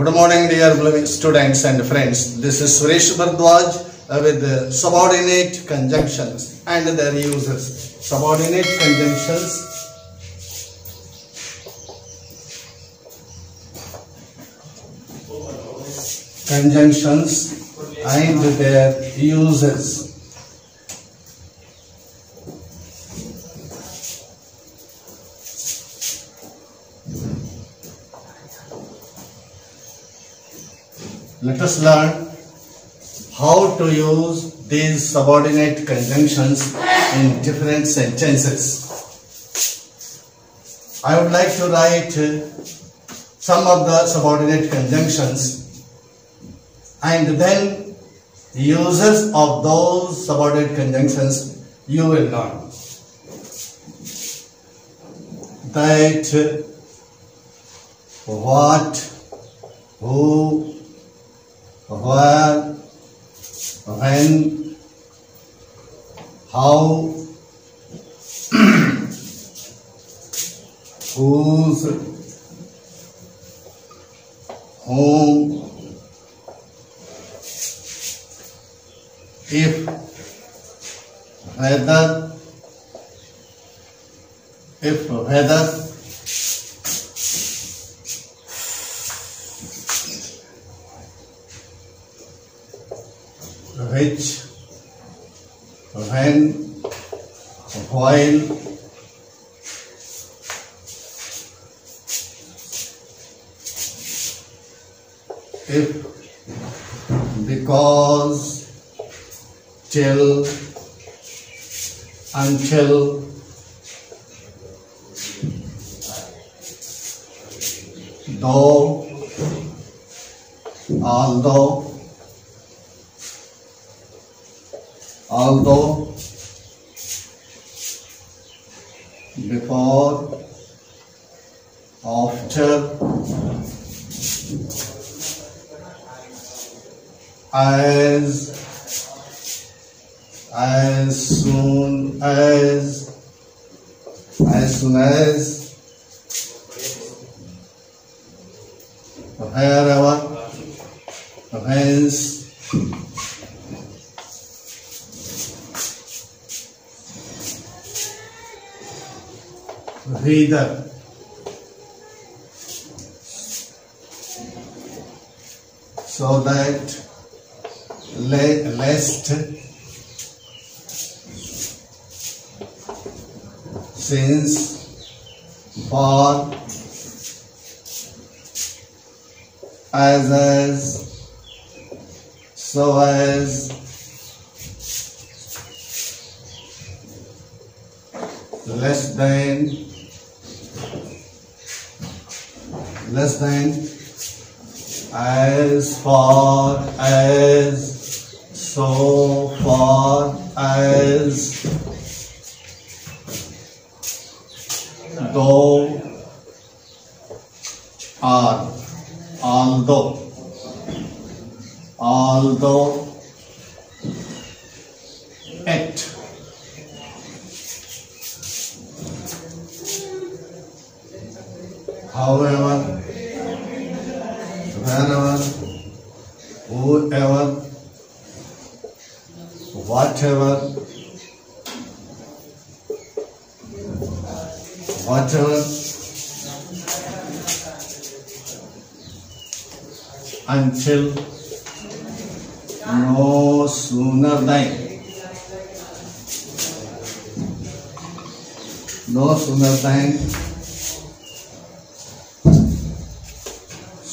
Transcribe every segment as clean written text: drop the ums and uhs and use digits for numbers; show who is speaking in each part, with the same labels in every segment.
Speaker 1: Good morning, dear beloved students and friends. This is Suresh Bhardwaj with the subordinate conjunctions and their uses. Subordinate conjunctions. Conjunctions and their uses. Let us learn how to use these subordinate conjunctions in different sentences. I would like to write some of the subordinate conjunctions and then uses of those subordinate conjunctions you will learn. That, what, who, where, when, how, whose, whom, if, whether, which, when, while, if, because, till, until, though, although, before, after, as soon as, wherever, whence, whither, so that, lest, since, for, as, so as, less than, as far as, so far as, though, are, although, at, however, wherever, whoever, whatever, until, no sooner than,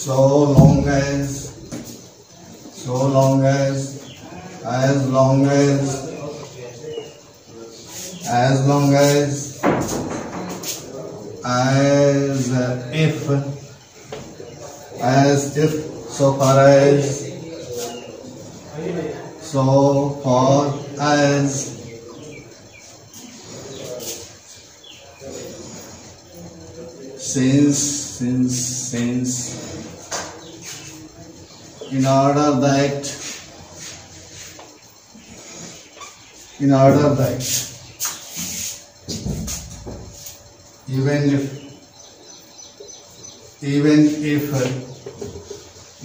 Speaker 1: so long as, as long as if, so far as, since, in order that, even if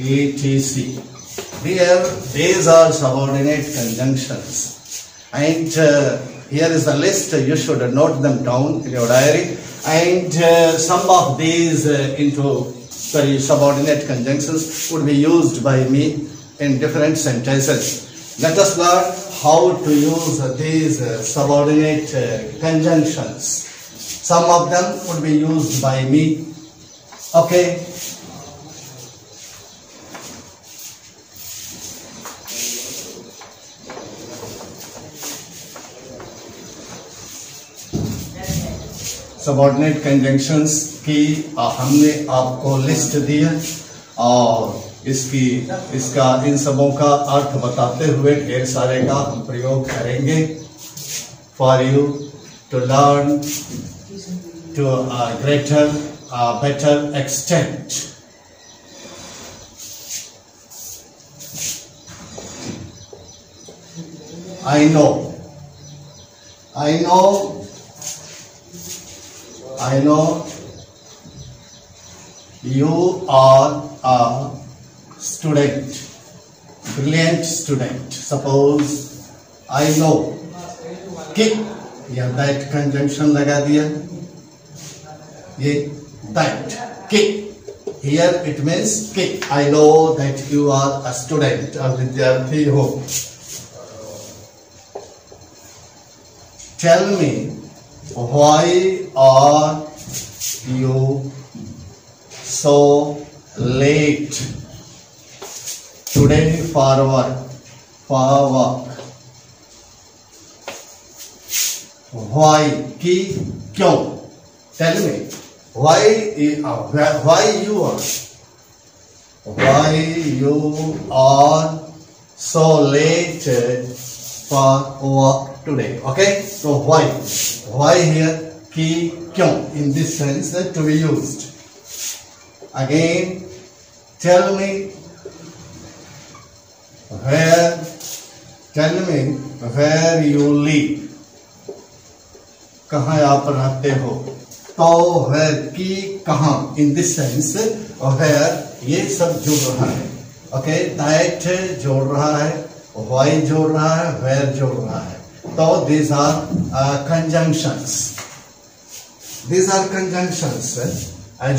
Speaker 1: etc. These are subordinate conjunctions, and here is the list. You should note them down in your diary, and some of these subordinate conjunctions would be used by me in different sentences. Let us learn how to use these subordinate conjunctions. Some of them would be used by me. Okay. Subordinate conjunctions की हमने आपको list दी है और इसका इन सबों का अर्थ बताते हुए ढेर सारे का हम प्रयोग करेंगे for you to learn to a greater better extent. I know you are a student, brilliant student. Suppose I know कि यह that conjunction लगा दिया, ये that कि here it means कि I know that you are a student, a विद्यार्थी हो. Tell me, why are you so late today for work? Why कि क्यों? Tell me why you are so late for work today. Okay, so why here कि क्यों in this sense to be used. Again, tell me where you live. कहाँ आप रहते हो. तो where की कहाँ in this sense where ये सब जुड़ रहा है. Okay, that जोड़ रहा है, why जोड़ रहा है, where जोड़ रहा है. So these are conjunctions. These are conjunctions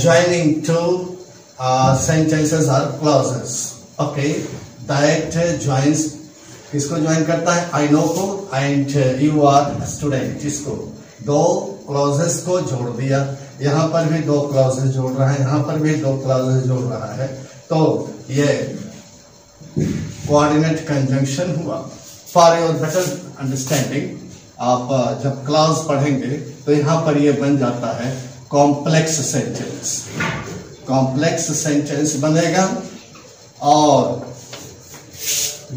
Speaker 1: joining two sentences or clauses. Okay, that joins. किसको join करता है? I know को and you are a student. इसको दो clauses को जोड़ दिया. यहाँ पर भी दो clauses जोड़ रहा है, यहाँ पर भी दो clauses जोड़ रहा है. तो ये coordinate conjunction हुआ. For your better understanding, आप जब क्लास पढ़ेंगे तो यहाँ पर ये बन जाता है कॉम्प्लेक्स सेंटेंस. कॉम्प्लेक्स सेंटेंस बनेगा और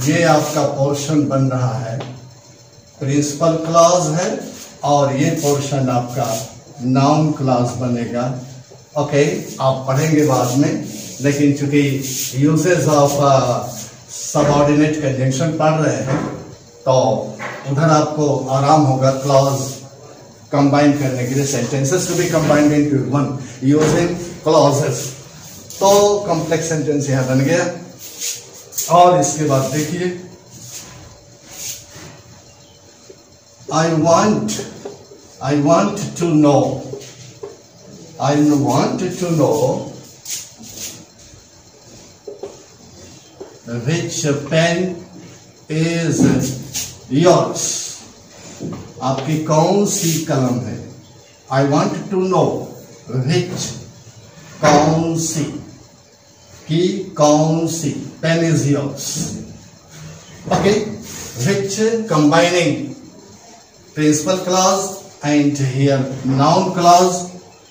Speaker 1: ये आपका पोर्शन बन रहा है प्रिंसिपल क्लॉज है और ये पोर्शन आपका नाउन क्लॉज बनेगा. ओके, आप पढ़ेंगे बाद में, लेकिन चूंकि यूजेस ऑफ सबऑर्डिनेट कंजंक्शन पढ़ रहे हैं तो उधर आपको आराम होगा क्लॉज कंबाइन करने के लिए. Sentences to be combined into one using clauses. तो कॉम्प्लेक्स सेंटेंस यहां बन गया. और इसके बाद देखिए, I want to know which pen is yours. आपकी कौन सी कलम है. I want to know which कौन सी की कौन सी pen is yours. Okay, which combining principal clause and here noun clause.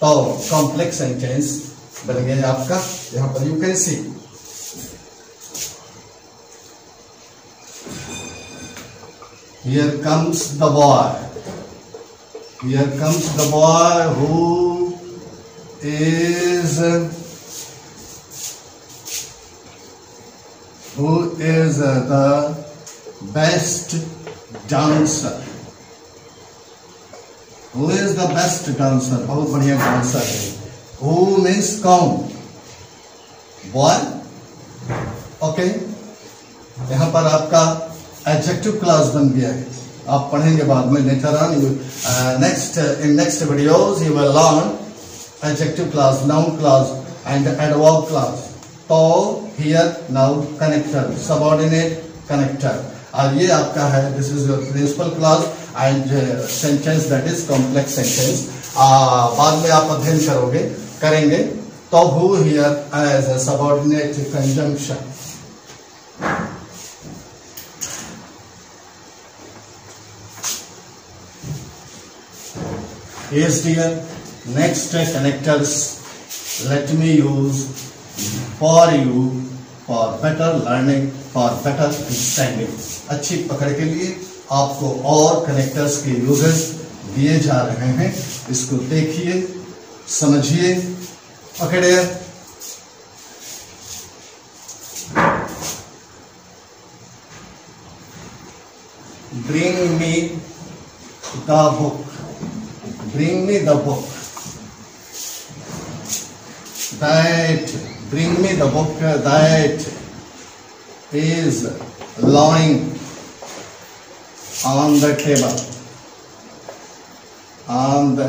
Speaker 1: तो complex sentence बन गया आपका. यहाँ पर you can see here comes the boy. Here comes the boy who is the best dancer. Who is the best dancer? बहुत बढ़िया dancer है. Who means कौन? Boy. ओके, यहाँ पर आपका एडजेक्टिव क्लास बन गया है, आप पढ़ेंगे बाद में later on. In next videos you will learn adjective clause, noun clause and adverb clause. तो here now connector, subordinate connector, और ये आपका है, this is your principal clause and sentence that is complex sentence. बाद में आप अध्ययन करेंगे। तो who here as a subordinate conjunction. Yes dear, next connectors let me use for you for better learning, for better understanding। अच्छी पकड़ के लिए आपको और कनेक्टर्स के यूजेस दिए जा रहे हैं, इसको देखिए, समझिए। Okay dear, bring me the book, bring me the book, that bring me the book that is lying on the table, on the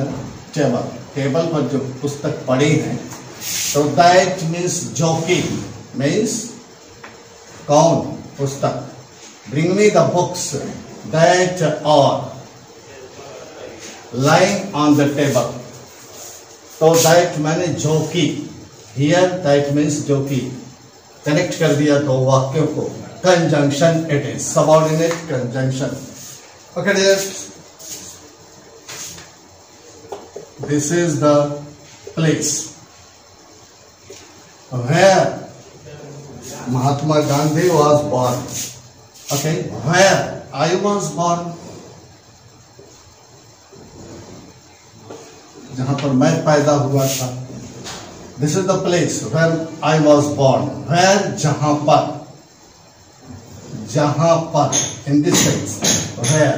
Speaker 1: table, table पर जो पुस्तक पड़ी है, तो that means जो कि, means कौन, पुस्तक। bring me the books that are lying on the table, तो that मैंने जो कि, here that means जो कि, कनेक्ट कर दिया दो वाक्यों को, conjunction it is, subordinate conjunction. Okay dear, this is the place where Mahatma Gandhi was born। ओके, where I was born, जहां पर मैं पैदा हुआ था। This is the place where I was born, where जहां पर, in this sense, where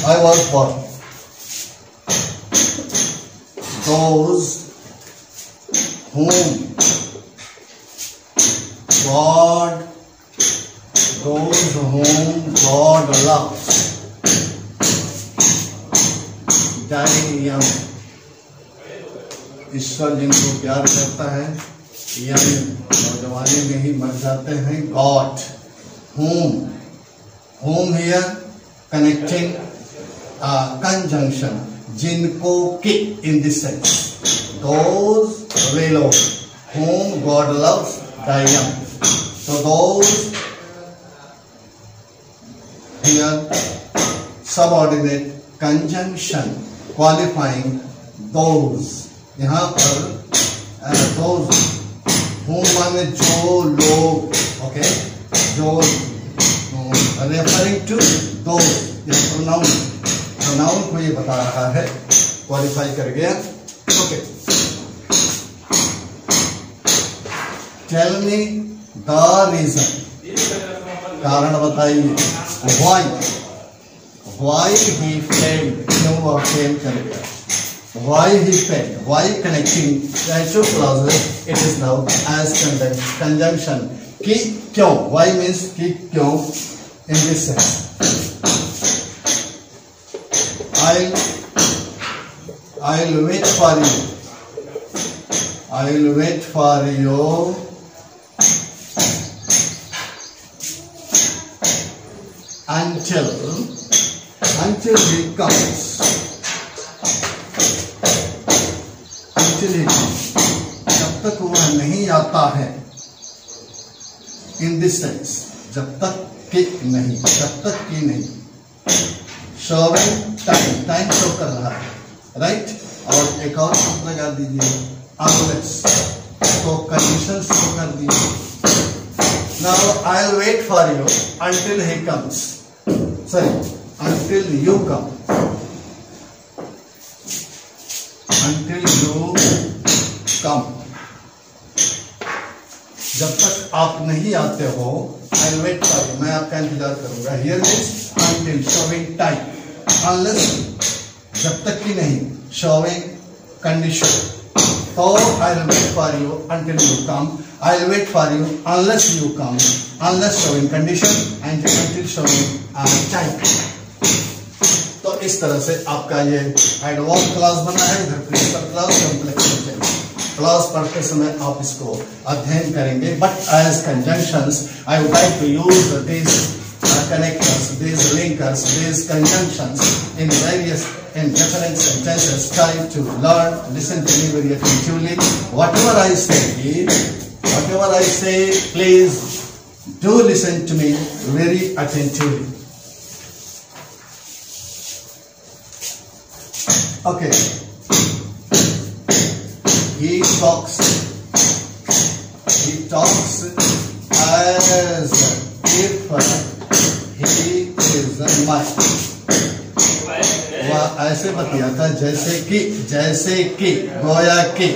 Speaker 1: I was born। Those whom God loves die young। ईश्वर जिनको प्यार करता है, यंग, नौजवानी में ही मर जाते हैं। God, whom here connecting conjunction, जिनको कि, in this sense, those below whom God loves die young। So those here subordinate conjunction qualifying those, यहाँ पर those whom माने जो लोग, ओके, जो रेफरिंग टू those, ये प्रोनाउन को ये बता रहा है, क्वालिफाई कर गया। Okay, tell me the reason, कारण बताइए। why he failed, क्यों वह फेल करेगा। why he failed, why connecting two clauses, it is now as conjunction, कि क्यों, why means कि क्यों, in this sense। I'll wait for you, I'll wait for you until he comes, until he comes, जब तक वह नहीं आता है। in this sense, जब तक कि नहीं, जब तक कि नहीं। showing टाइम शो कर रहा है, राइट। और एक और शब्द लगा दीजिए, unless, तो कंडीशन शो कर दीजिए। now I'll wait for you until he comes, sorry, until you come, until you come, जब तक आप नहीं आते हो, I'll wait for you, मैं आपका इंतजार करूंगा। here is until, showing time, unless, जब तक कि नहीं, showing condition, So I'll wait for you until you come. I'll wait for you unless you come. Unless showing condition and until showing time. तो इस तरह से आपका ये एडवांस क्लास बना है. इधर principal class, complex sentence class पढ़ते समय आप इसको अध्ययन करेंगे. But as conjunctions I would like to use this connectors, these linkers, these conjunctions in different sentences. Try to learn, listen to me very attentively. Whatever I say, please do listen to me very attentively. Okay. He talks as if he is mine. वह ऐसे बतियाता जैसे कि गोया कि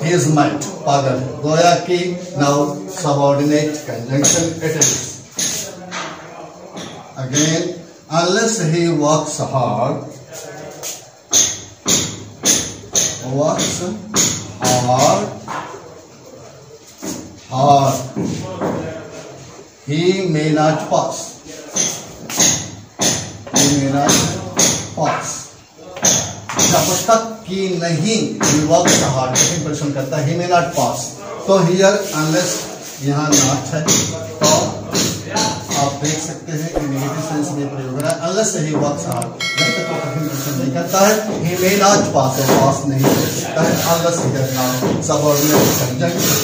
Speaker 1: he is mine. पागल है. गोया कि. Now subordinate conjunction it is. Again, unless he works hard, he may not pass. जब तक कि नहीं works hard, लेकिन प्रश्न करता है he may not pass. तो here unless यहाँ not है तो आप देख सकते हैं कि नेगेटिव सेंस में प्रयोग हो रहा है. unless he works hard, जब तक वो कठिन प्रश्न नहीं करता है he may not pass, वो पास नहीं कर सकता है. unless he does not subordinate conjunction.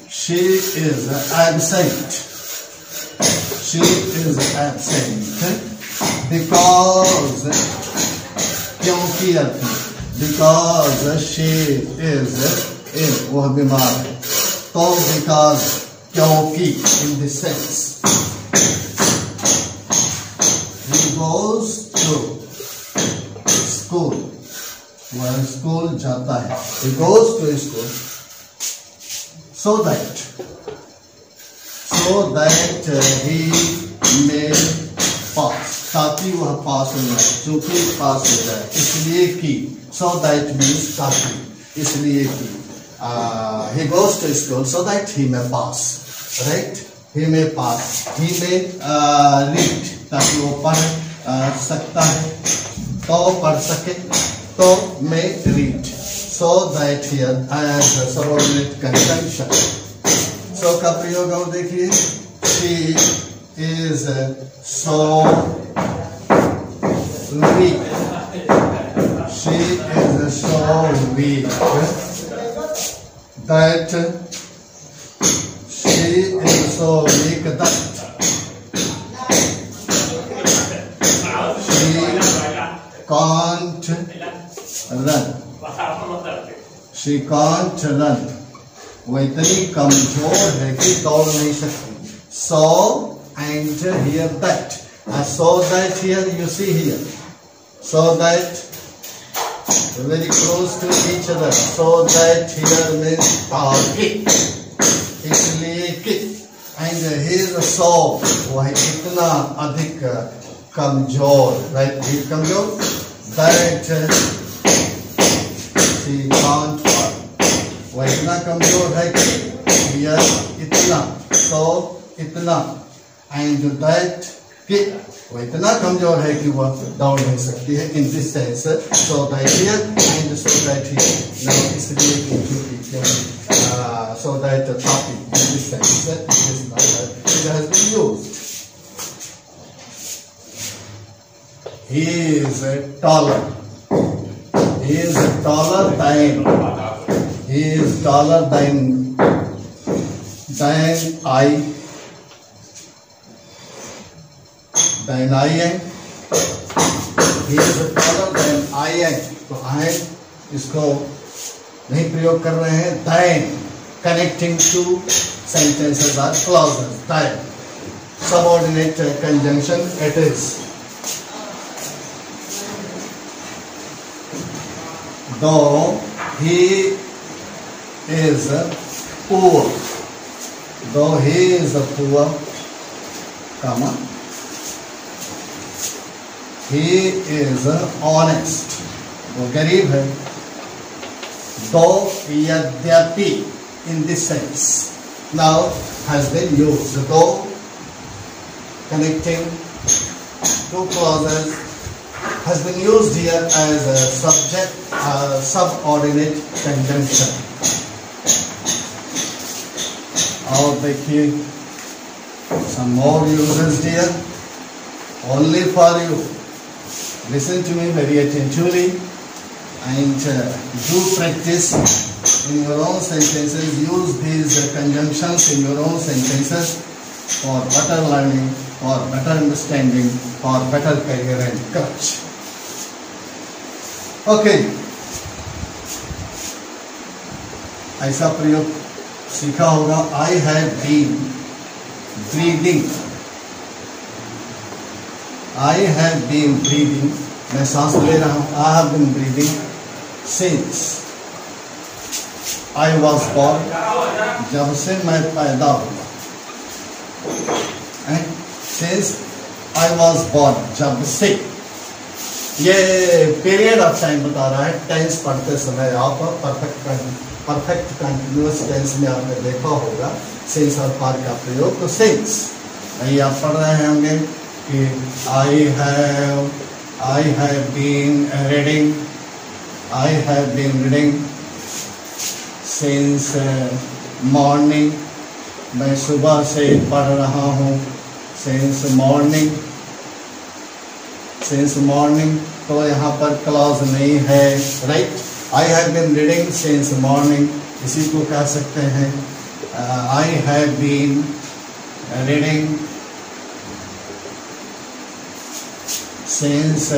Speaker 1: She is absent. She is absent because क्योंकि because she is ill, वह बीमार है. तो because क्योंकि in this sense. He goes to school. वह स्कूल जाता है. He goes to school so that he may pass, ताकि वह पास हो जाए, चूंकि पास हो जाए. इसलिए कि so that means ताकि, इसलिए कि he goes to school so that he may pass, right? He may pass, he may read, ताकि वो पढ़ सकता है, तो पढ़ सके, तो may read. So that here as a subordinate conjunction. So का प्रयोग और देखिए. She is so weak. She is so weak that she is so weak that she can't run. She can't run. वो इतनी कमजोर है कि दौड़ नहीं सकती. So and here that. So that here you see here. So that very close to each other. So that here means ताकि, इसलिए कि. And here so वह इतना अधिक कमजोर, right? He कमजोर that she can't run. वह इतना कमजोर है कि यह इतना, तो इतना, एंड दैट कि वह इतना कमजोर है कि वह दौड़ नहीं सकती है. In this sense so that here and so that here. Now इसलिए कि सो दैट ताकि in this sense it has been used. He is taller. He is taller than. He is taller than I. Than I am. He is taller than I am. तो I इसको नहीं प्रयोग कर रहे हैं. Than connecting to sentences are clauses. Than subordinate conjunction it is. Though he is poor, though he is poor, comma, he is honest. वो गरीब है. दो यद्यपि in this sense now has been used. Though connecting two clauses has been used here as a subordinate conjunction. और देखिए some more uses here only for you. Listen to me very attentively and do practice in your own sentences. Use these conjunctions in your own sentences for better learning, for better understanding, for better career and courage. Okay. ऐसा प्रयोग सीखा होगा. I have been breathing. I have been breathing. मैं सांस ले रहा हूँ. I have been breathing since I was born. जब से मैं पैदा हुआ. Since I was born. जब से. ये पीरियड ऑफ टाइम बता रहा है. टेंस पढ़ते समय आप परफेक्ट कंटिन्यूअस टेंस में आपने देखा होगा सिंस और फॉर का प्रयोग. तो सिंस नहीं आप पढ़ रहे होंगे कि I have been reading since morning. मैं सुबह से पढ़ रहा हूँ. since morning तो यहाँ पर क्लॉज नहीं है. Right. I have been reading since morning. इसी को कह सकते हैं I have been reading since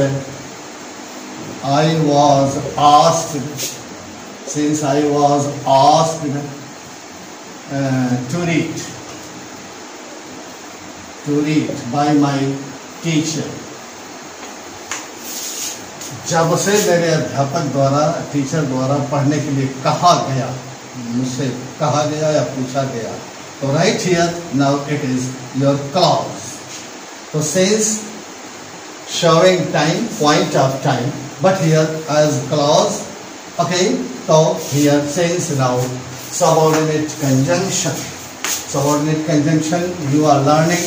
Speaker 1: I was asked to read by my teacher. जब से मेरे अध्यापक द्वारा टीचर द्वारा पढ़ने के लिए कहा गया, मुझसे कहा गया या पूछा गया. तो right here now it is your clause. तो since showing time, point of time, but here as clause. Okay, so here since now subordinate conjunction. You are learning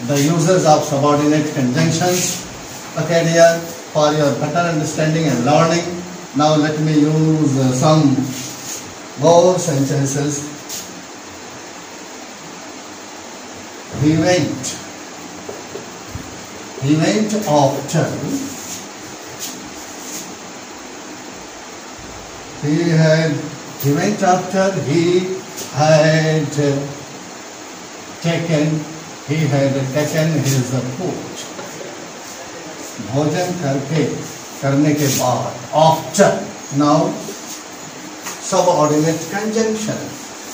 Speaker 1: the uses of subordinate conjunctions. Okay dear, for your better understanding and learning, now let me use some more sentences. He went after he had taken his food. भोजन करने के बाद. After now subordinate conjunction.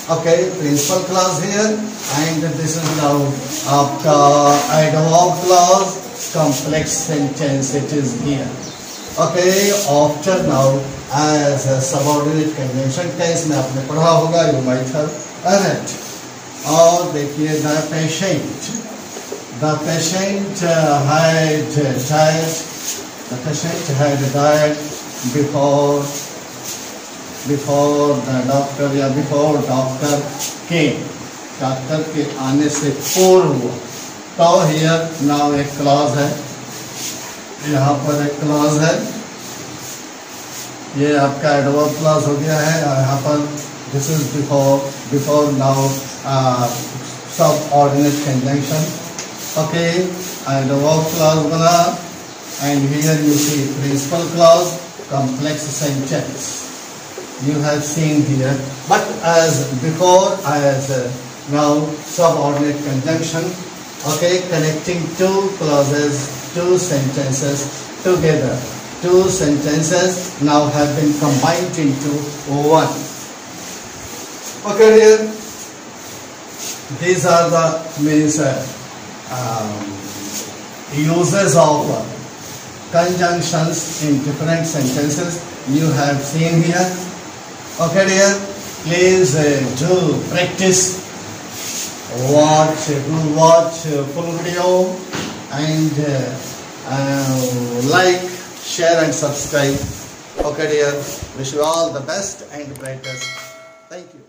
Speaker 1: Okay, principal clause here and this is now आपका adverb clause. Complex sentence it is here. Okay, after now as a subordinate conjunction tense में आपने पढ़ा होगा. You might have read. और देखिए the patient had died before the doctor या before doctor came. Doctor के आने से पूर्व. तो here now एक क्लॉज है. यहाँ पर एक क्लॉज है. ये आपका एडवर्ब क्लॉज हो गया है. यहाँ पर this is before now subordinate conjunction. Okay, adverb clause बना and here you see principal clause, complex sentence. You have seen here, but as before as now subordinate conjunction. Okay, connecting two clauses, two sentences together. Two sentences now have been combined into one. Okay dear, these are the means uses of conjunctions in different sentences you have seen here. Okay dear, please do practice. Watch full video and like, share and subscribe. Okay dear, wish you all the best and brightest. Thank you.